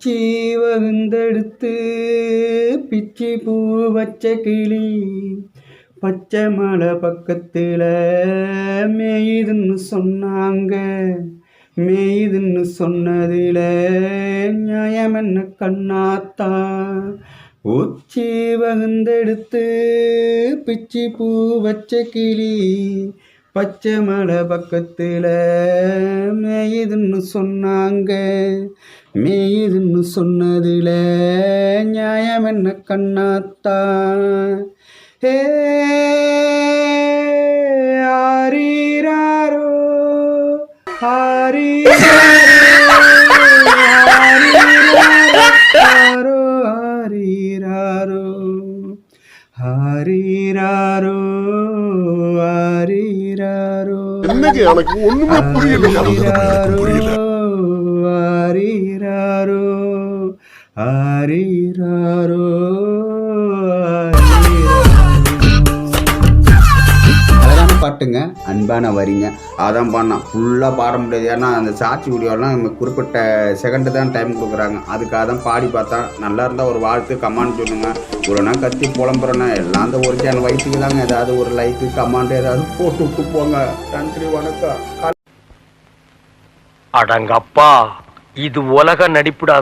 உச்சி வகுந்தெடுத்து பிச்சி பூ வச்ச கிளி பச்சை மலை பக்கத்தில் மேயுதுன்னு சொன்னாங்க. மேயுதுன்னு சொன்னதில் நியாயம் என்ன கண்ணாத்தா? உச்சி வகுந்தெடுத்து பிச்சி பூ வச்ச கிளி பச்சை மலை பக்கத்தில் மேயுதுன்னு சொன்னாங்க. மேயுதுன்னு சொன்னதில் நியாயம் என்ன கண்ணாத்தா? ஹே ஆரீராரோ ஆரீராரோ ஆரீராரோ ஆரீராரோ ஆரீராரோ எனக்கு ஒண்ணுமே புரியல. ஆரீராரோ ஆரீராரோ பாட்டுங்க, அன்பான வரிங்க. அதான் பாடினான். ஃபுல்லாக பாட முடியாது. ஏன்னா அந்த சாட்சி வீடியோலாம் நம்ம குறிப்பிட்ட செகண்டு தான் டைம் கொடுக்குறாங்க. அதுக்காக தான் பாடி பார்த்தா. நல்லா இருந்தால் ஒரு வாழ்த்து கமெண்ட் சொல்லுங்கள். இவ்வளோனா கத்தி புலம்புறேன்னா எல்லாம் அந்த ஒரிஜினல் வயசுக்கு தாங்க. ஏதாவது ஒரு லைக்கு கமெண்ட் ஏதாவது போட்டு விட்டு போங்க. நன்றி, வணக்கம். அடங்கப்பா, இது உலக நடிப்புடா.